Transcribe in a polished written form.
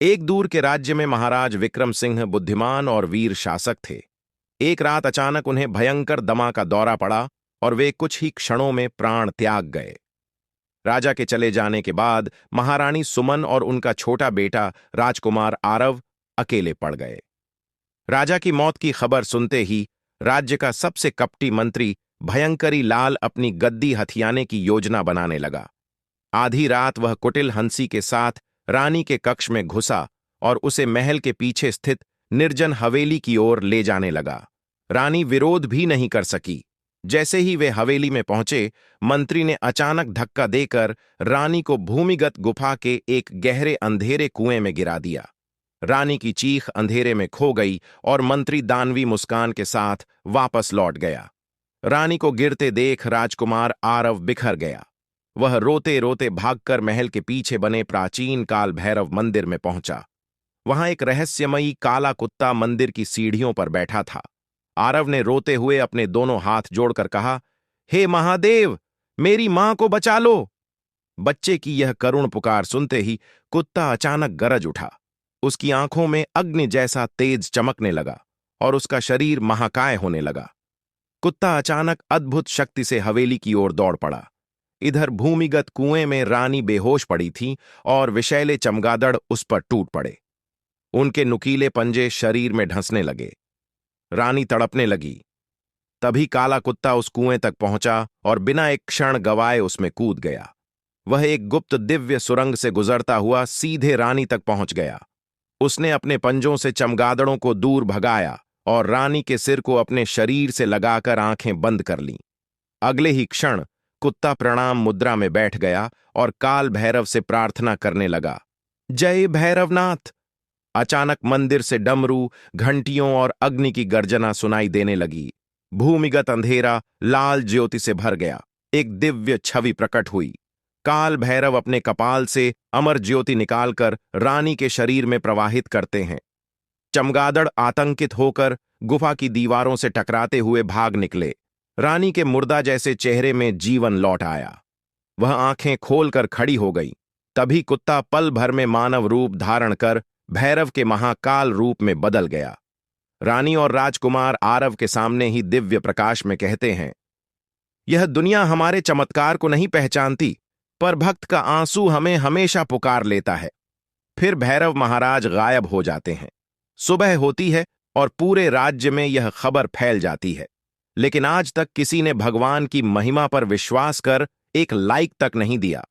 एक दूर के राज्य में महाराज विक्रम सिंह बुद्धिमान और वीर शासक थे। एक रात अचानक उन्हें भयंकर दमा का दौरा पड़ा और वे कुछ ही क्षणों में प्राण त्याग गए। राजा के चले जाने के बाद महारानी सुमन और उनका छोटा बेटा राजकुमार आरव अकेले पड़ गए। राजा की मौत की खबर सुनते ही राज्य का सबसे कपटी मंत्री भयंकरी लाल अपनी गद्दी हथियाने की योजना बनाने लगा। आधी रात वह कुटिल हंसी के साथ रानी के कक्ष में घुसा और उसे महल के पीछे स्थित निर्जन हवेली की ओर ले जाने लगा। रानी विरोध भी नहीं कर सकी। जैसे ही वे हवेली में पहुंचे, मंत्री ने अचानक धक्का देकर रानी को भूमिगत गुफा के एक गहरे अंधेरे कुएं में गिरा दिया। रानी की चीख अंधेरे में खो गई और मंत्री दानवी मुस्कान के साथ वापस लौट गया। रानी को गिरते देख राजकुमार आरव बिखर गया। वह रोते रोते भागकर महल के पीछे बने प्राचीन काल भैरव मंदिर में पहुंचा। वहां एक रहस्यमयी काला कुत्ता मंदिर की सीढ़ियों पर बैठा था। आरव ने रोते हुए अपने दोनों हाथ जोड़कर कहा, हे महादेव, मेरी मां को बचा लो। बच्चे की यह करुण पुकार सुनते ही कुत्ता अचानक गरज उठा। उसकी आंखों में अग्नि जैसा तेज चमकने लगा और उसका शरीर महाकाय होने लगा। कुत्ता अचानक अद्भुत शक्ति से हवेली की ओर दौड़ पड़ा। इधर भूमिगत कुएं में रानी बेहोश पड़ी थी और विषैले चमगादड़ उस पर टूट पड़े। उनके नुकीले पंजे शरीर में ढंसने लगे। रानी तड़पने लगी। तभी काला कुत्ता उस कुएं तक पहुंचा और बिना एक क्षण गवाए उसमें कूद गया। वह एक गुप्त दिव्य सुरंग से गुजरता हुआ सीधे रानी तक पहुंच गया। उसने अपने पंजों से चमगादड़ों को दूर भगाया और रानी के सिर को अपने शरीर से लगाकर आंखें बंद कर लीं। अगले ही क्षण कुत्ता प्रणाम मुद्रा में बैठ गया और काल भैरव से प्रार्थना करने लगा, जय भैरवनाथ। अचानक मंदिर से डमरू, घंटियों और अग्नि की गर्जना सुनाई देने लगी। भूमिगत अंधेरा लाल ज्योति से भर गया। एक दिव्य छवि प्रकट हुई। काल भैरव अपने कपाल से अमर ज्योति निकालकर रानी के शरीर में प्रवाहित करते हैं। चमगादड़ आतंकित होकर गुफा की दीवारों से टकराते हुए भाग निकले। रानी के मुर्दा जैसे चेहरे में जीवन लौट आया। वह आंखें खोलकर खड़ी हो गई। तभी कुत्ता पल भर में मानव रूप धारण कर भैरव के महाकाल रूप में बदल गया। रानी और राजकुमार आरव के सामने ही दिव्य प्रकाश में कहते हैं, यह दुनिया हमारे चमत्कार को नहीं पहचानती, पर भक्त का आंसू हमें हमेशा पुकार लेता है। फिर भैरव महाराज गायब हो जाते हैं। सुबह होती है और पूरे राज्य में यह खबर फैल जाती है, लेकिन आज तक किसी ने भगवान की महिमा पर विश्वास कर एक लाइक तक नहीं दिया।